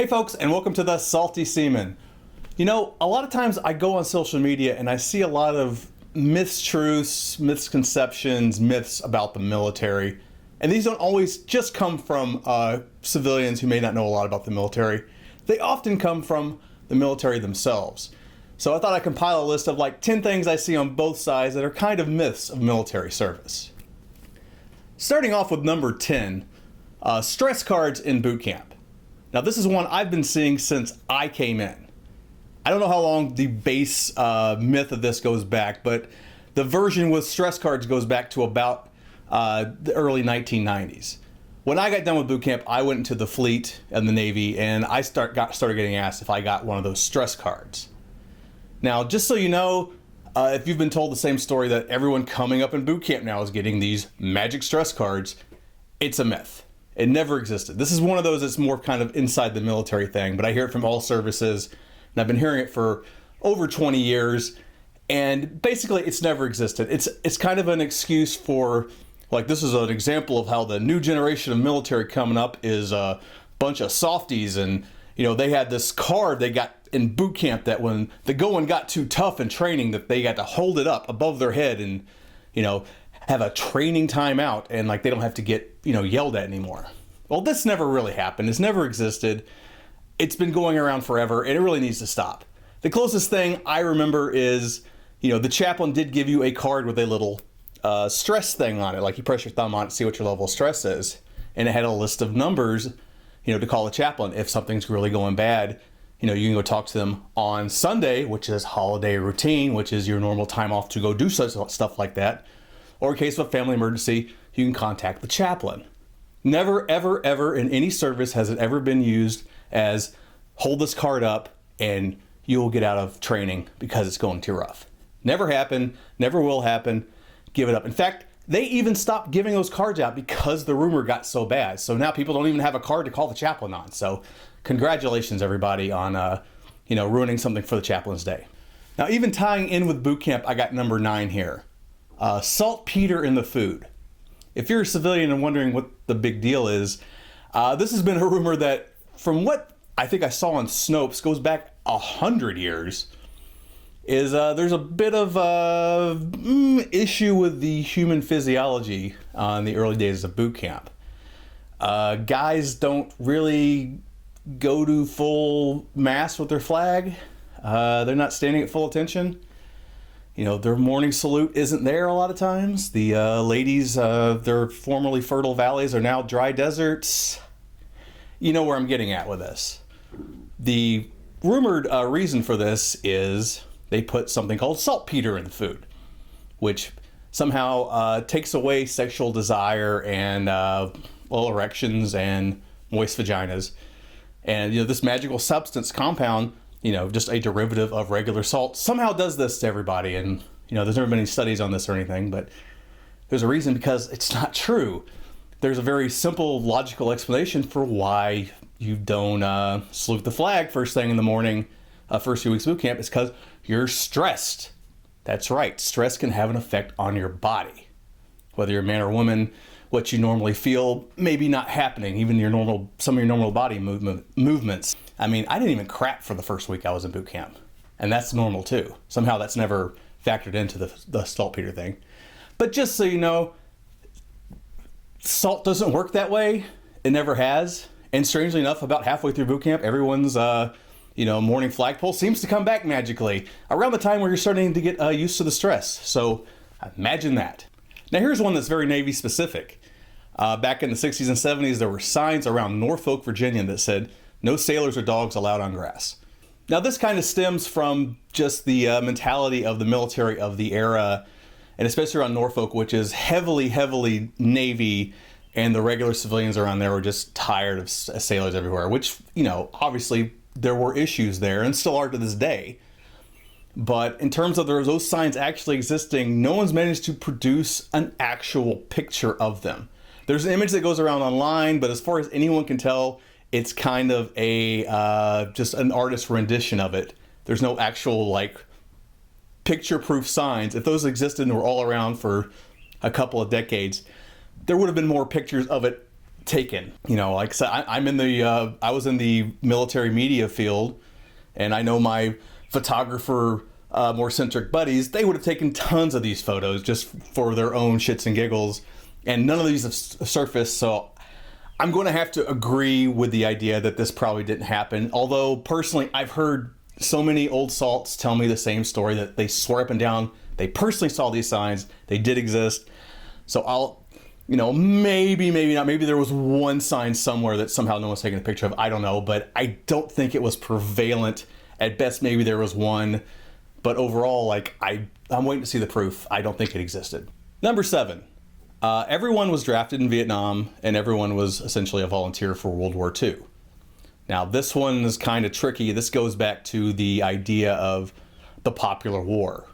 Hey folks, and welcome to the Salty Seaman. You know, a lot of times I go on social media and I see a lot of mistruths, misconceptions, myths about the military. And these don't always just come from civilians who may not know a lot about the military. They often come from the military themselves. So I thought I'd compile a list of like 10 things I see on both sides that are kind of myths of military service. Starting off with number 10, stress cards in boot camp. Now this is one I've been seeing since I came in. I don't know how long the base myth of this goes back, but the version with stress cards goes back to about the early 1990s. When I got done with boot camp, I went into the fleet and the Navy, and I started getting asked if I got one of those stress cards. Now, just so you know, if you've been told the same story that everyone coming up in boot camp now is getting these magic stress cards, it's a myth. It never existed. This is one of those that's more kind of inside the military thing, but I hear it from all services, and I've been hearing it for over 20 years, and basically it's never existed. It's kind of an excuse for, like, this is an example of how the new generation of military coming up is a bunch of softies, and, you know, they had this card they got in boot camp that when the going got too tough in training, that they got to hold it up above their head and, you know, have a training timeout, and like they don't have to get, you know, yelled at anymore. Well, this never really happened. It's never existed. It's been going around forever, and it really needs to stop. The closest thing I remember is, you know, the chaplain did give you a card with a little stress thing on it. Like you press your thumb on it to see what your level of stress is. And it had a list of numbers, you know, to call the chaplain if something's really going bad. You know, you can go talk to them on Sunday, which is holiday routine, which is your normal time off to go do such stuff like that. Or in case of a family emergency, you can contact the chaplain. Never, ever, ever in any service has it ever been used as hold this card up and you will get out of training because it's going too rough. Never happened, never will happen. Give it up. In fact, they even stopped giving those cards out because the rumor got so bad. So now people don't even have a card to call the chaplain on. So congratulations, everybody, on you know, ruining something for the chaplain's day. Now, even tying in with boot camp, I got number 9 here. Saltpeter in the food. If you're a civilian and wondering what the big deal is, this has been a rumor that, from what I think I saw on Snopes, goes back 100 years, is there's a bit of issue with the human physiology in the early days of boot camp. Guys don't really go to full mass with their flag. They're not standing at full attention. You know, their morning salute isn't there a lot of times. The ladies, their formerly fertile valleys are now dry deserts. You know where I'm getting at with this. The rumored reason for this is they put something called saltpeter in the food, which somehow takes away sexual desire and, well, erections and moist vaginas. And, you know, this magical substance compound, you know, just a derivative of regular salt, somehow does this to everybody. And, you know, there's never been any studies on this or anything, but there's a reason, because it's not true. There's a very simple logical explanation for why you don't salute the flag first thing in the morning, first few weeks of boot camp. It's because you're stressed. That's right. Stress can have an effect on your body. Whether you're a man or woman, what you normally feel maybe not happening, even some of your normal body movements. I mean, I didn't even crap for the first week I was in boot camp, and that's normal too. Somehow that's never factored into the saltpeter thing. But just so you know, salt doesn't work that way. It never has. And strangely enough, about halfway through boot camp, everyone's you know, morning flagpole seems to come back magically around the time where you're starting to get used to the stress. So imagine that. Now here's one that's very Navy specific. Back in the 60s and 70s, there were signs around Norfolk, Virginia that said, "No sailors or dogs allowed on grass." Now this kind of stems from just the mentality of the military of the era, and especially around Norfolk, which is heavily, heavily Navy, and the regular civilians around there were just tired of sailors everywhere, which, you know, obviously there were issues there and still are to this day. But in terms of those signs actually existing, no one's managed to produce an actual picture of them. There's an image that goes around online, but as far as anyone can tell, it's kind of a just an artist's rendition of it. There's no actual, like, picture-proof signs. If those existed and were all around for a couple of decades, there would have been more pictures of it taken. Like I said, I was in the military media field, and I know my photographer, more centric buddies, they would have taken tons of these photos just for their own shits and giggles, and none of these have surfaced. So I'm going to have to agree with the idea that this probably didn't happen. Although personally, I've heard so many old salts tell me the same story, that they swear up and down they personally saw these signs, they did exist. So I'll, maybe not. Maybe there was one sign somewhere that somehow no one's taking a picture of. I don't know, but I don't think it was prevalent. At best, maybe there was one. But overall, I'm waiting to see the proof. I don't think it existed. Number 7. Everyone was drafted in Vietnam, and everyone was essentially a volunteer for World War II. Now, this one is kind of tricky. This goes back to the idea of the popular war.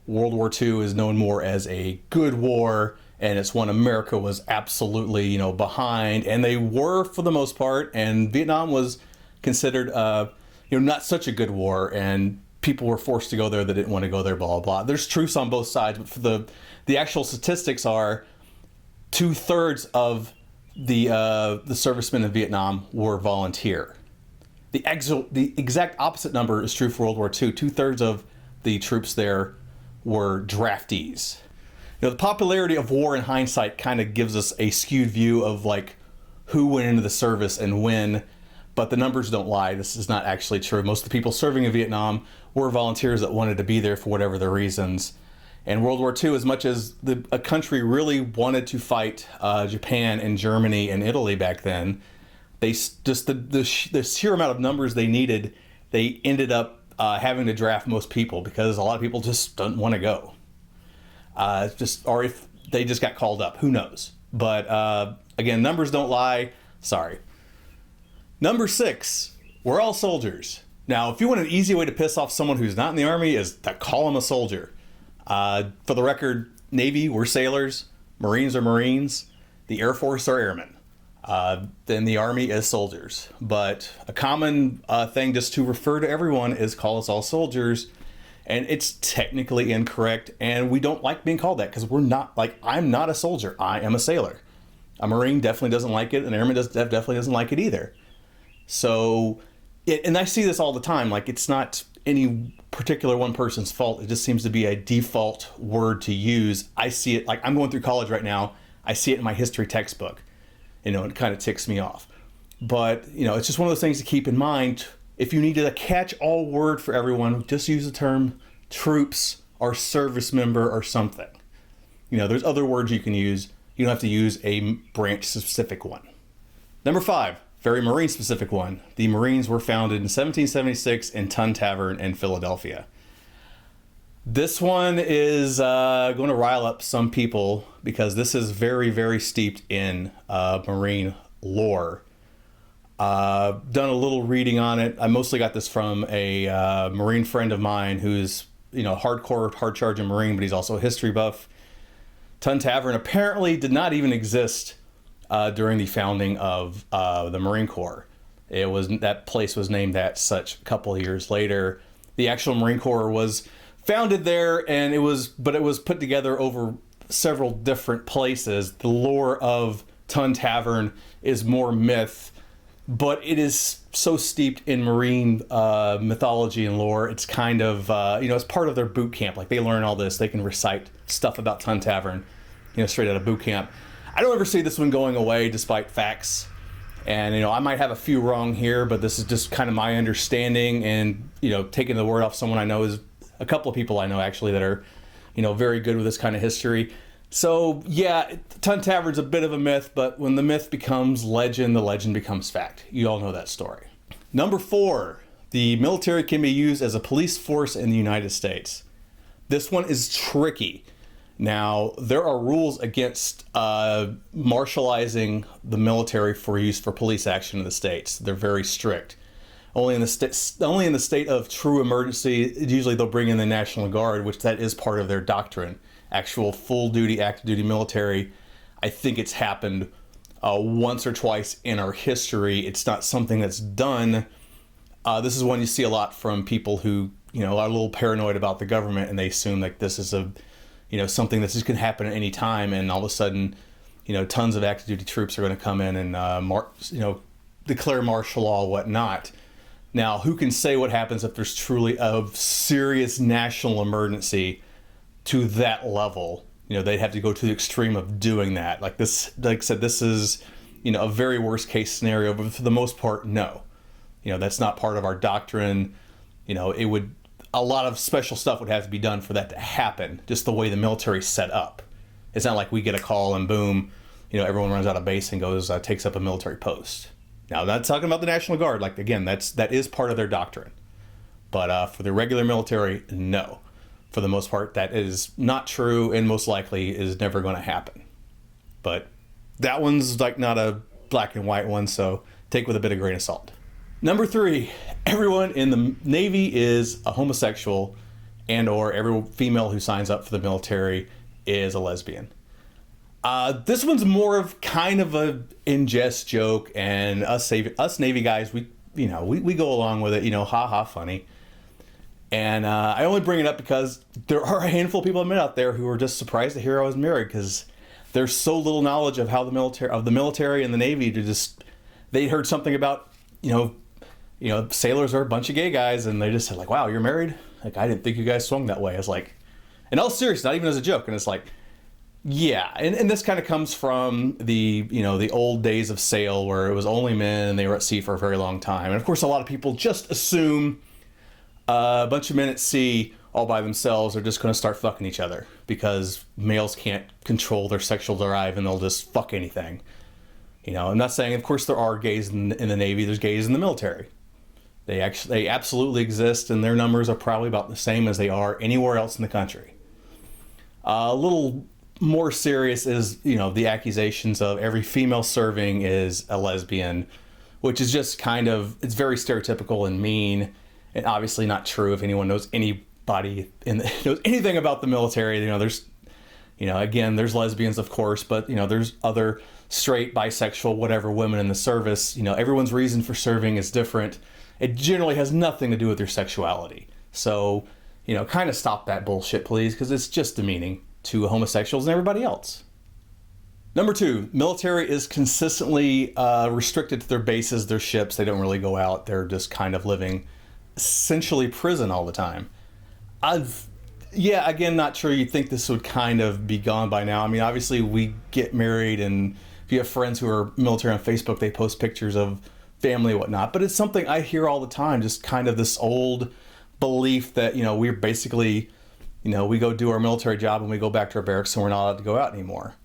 World War II is known more as a good war, and it's one America was absolutely, behind, and they were for the most part, and Vietnam was considered, not such a good war, and people were forced to go there that didn't want to go there, blah, blah, blah. There's truths on both sides, but for the actual statistics are 2/3 of the servicemen in Vietnam were volunteer. The exact opposite number is true for World War II. 2/3 of the troops there were draftees. The popularity of war in hindsight kind of gives us a skewed view of who went into the service and when, but the numbers don't lie. This is not actually true. Most of the people serving in Vietnam were volunteers that wanted to be there for whatever their reasons. And World War II, as much as a country really wanted to fight Japan and Germany and Italy back then, they just the sheer amount of numbers they needed, they ended up having to draft most people because a lot of people just don't want to go. Or if they just got called up, who knows? But again, numbers don't lie. Sorry. Number 6, we're all soldiers. Now, if you want an easy way to piss off someone who's not in the Army, is to call them a soldier. For the record, Navy, we're sailors. Marines are Marines. The Air Force are airmen. Then the Army is soldiers. But a common thing just to refer to everyone is call us all soldiers. And it's technically incorrect. And we don't like being called that because we're not, I'm not a soldier. I am a sailor. A Marine definitely doesn't like it. An airman definitely doesn't like it either. So, and I see this all the time. It's not any particular one person's fault. It just seems to be a default word to use. I see it, I'm going through college right now. I see it in my history textbook. It kind of ticks me off. But, it's just one of those things to keep in mind. If you need a catch-all word for everyone, just use the term troops or service member or something. There's other words you can use. You don't have to use a branch-specific one. Number 5. Very Marine-specific one. The Marines were founded in 1776 in Tun Tavern in Philadelphia. This one is going to rile up some people because this is very, very steeped in Marine lore. Done a little reading on it. I mostly got this from a Marine friend of mine who's, hardcore, hard-charging Marine, but he's also a history buff. Tun Tavern apparently did not even exist during the founding of the Marine Corps. That place was named that such a couple of years later. The actual Marine Corps was founded there, and it was put together over several different places. The lore of Tun Tavern is more myth, but it is so steeped in Marine mythology and lore. It's kind of it's part of their boot camp. They learn all this. They can recite stuff about Tun Tavern, straight out of boot camp. I don't ever see this one going away despite facts. And, I might have a few wrong here, but this is just kind of my understanding and, taking the word off someone I know is a couple of people I know actually that are, very good with this kind of history. So, yeah, Tun Tavern's a bit of a myth, but when the myth becomes legend, the legend becomes fact. You all know that story. Number 4, the military can be used as a police force in the United States. This one is tricky. Now, there are rules against martializing the military for use for police action in the States. They're very strict. Only in the state of true emergency, usually they'll bring in the National Guard, which that is part of their doctrine. Actual full-duty, active-duty military, I think it's happened once or twice in our history. It's not something that's done. This is one you see a lot from people who, are a little paranoid about the government, and they assume this is something that's just going to happen at any time, and all of a sudden, tons of active duty troops are going to come in and, declare martial law, whatnot. Now, who can say what happens if there's truly a serious national emergency to that level? They'd have to go to the extreme of doing that. Like I said, this is, a very worst case scenario, but for the most part, no. That's not part of our doctrine. A lot of special stuff would have to be done for that to happen, just the way the military's set up. It's not like we get a call and boom, everyone runs out of base and goes, takes up a military post. Now, I'm not talking about the National Guard. Like, again, that is part of their doctrine. But for the regular military, no. For the most part, that is not true and most likely is never going to happen. But that one's like not a black and white one, so take with a bit of grain of salt. Number 3, everyone in the Navy is a homosexual, and or every female who signs up for the military is a lesbian. This one's more of kind of a in-jest joke, and us Navy guys, we go along with it, ha funny. And I only bring it up because there are a handful of people I met out there who are just surprised to hear I was married, because there's so little knowledge of how the military and the Navy they heard something about sailors are a bunch of gay guys, and they just said like, wow, you're married? Like, I didn't think you guys swung that way. I was like, and all serious, not even as a joke. And it's like, yeah, and this kind of comes from the old days of sail where it was only men and they were at sea for a very long time. And of course, a lot of people just assume a bunch of men at sea all by themselves are just going to start fucking each other because males can't control their sexual drive and they'll just fuck anything. I'm not saying, of course, there are gays in the Navy. There's gays in the military. They absolutely exist, and their numbers are probably about the same as they are anywhere else in the country. A little more serious is, the accusations of every female serving is a lesbian, which is just it's very stereotypical and mean, and obviously not true. If anyone knows anybody knows anything about the military, there's, again, there's lesbians, of course, but, there's other straight, bisexual, whatever women in the service. Everyone's reason for serving is different. It generally has nothing to do with their sexuality. So, kind of stop that bullshit, please, because it's just demeaning to homosexuals and everybody else. Number 2, military is consistently restricted to their bases, their ships. They don't really go out. They're just kind of living essentially prison all the time. Again, not sure. You'd think this would kind of be gone by now. I mean, obviously we get married, and if you have friends who are military on Facebook, they post pictures of family and whatnot. But it's something I hear all the time, just kind of this old belief that, we're basically, we go do our military job and we go back to our barracks and we're not allowed to go out anymore.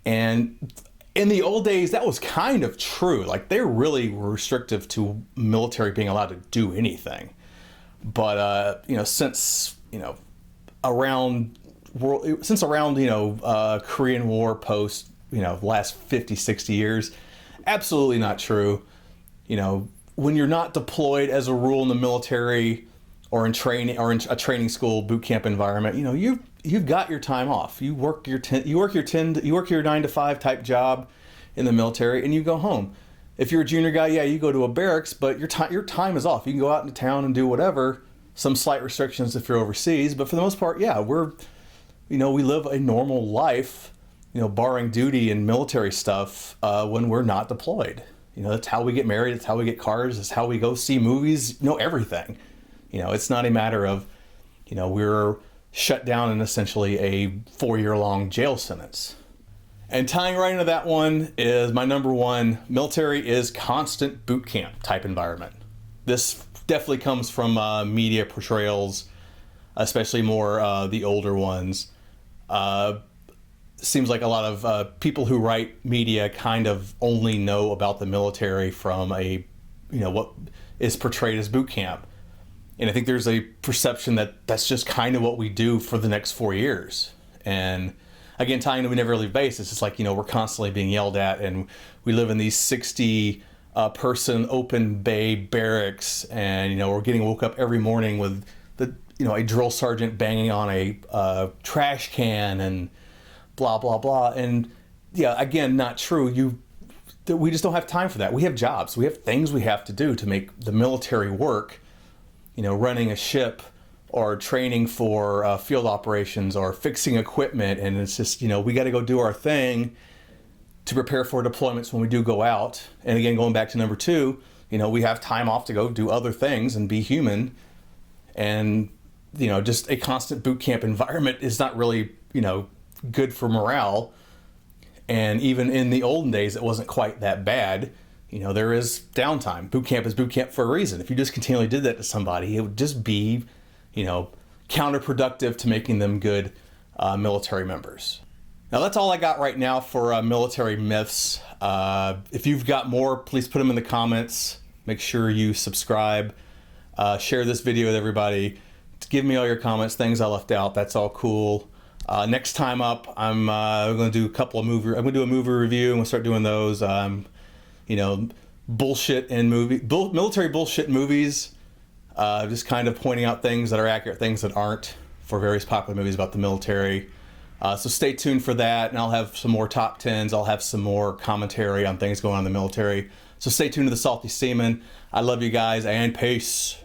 And in the old days, that was kind of true. Like, they really were restrictive to military being allowed to do anything. But, since around Korean War post, last 50, 60 years, absolutely not true. When you're not deployed as a rule in the military or in training or in a training school boot camp environment, you've got your time off. You work your 9 to 5 type job in the military and you go home. If you're a junior guy, you go to a barracks, but your time is off. You can go out into town and do whatever. Some slight restrictions if you're overseas, but for the most part, we live a normal life, barring duty and military stuff when we're not deployed. That's how we get married. It's how we get cars. It's how we go see movies. Everything. It's not a matter of, we're shut down in essentially a 4-year-long jail sentence. And tying right into that one is my number 1. Military is constant boot camp type environment. This definitely comes from media portrayals, especially more the older ones. Seems like a lot of people who write media kind of only know about the military from what is portrayed as boot camp. And I think there's a perception that that's just kind of what we do for the next 4 years. And again, tying to we never leave base, it's just like, we're constantly being yelled at, and we live in these 60 person open bay barracks, and we're getting woke up every morning with a drill sergeant banging on a trash can and blah blah blah. And again, not true. We just don't have time for that. We have jobs. We have things we have to do to make the military work. Running a ship or training for field operations or fixing equipment, and it's just we got to go do our thing. to prepare for deployments when we do go out. And again, going back to number 2, you know, we have time off to go do other things and be human. And, you know, just a constant boot camp environment is not really, you know, good for morale. And even in the olden days, it wasn't quite that bad. You know, there is downtime. Boot camp is boot camp for a reason. If you just continually did that to somebody, it would just be, you know, counterproductive to making them good military members. Now, that's all I got right now for military myths. If you've got more, please put them in the comments. Make sure you subscribe. Share this video with everybody. Give me all your comments, things I left out. That's all cool. Next time up, I'm going to do a couple of I'm going to do a movie review, and we'll start doing those. You know, bullshit in military bullshit movies. Just kind of pointing out things that are accurate, things that aren't, for various popular movies about the military. So stay tuned for that, and I'll have some more top 10s. I'll have some more commentary on things going on in the military. So stay tuned to the Salty Seaman. I love you guys, and peace.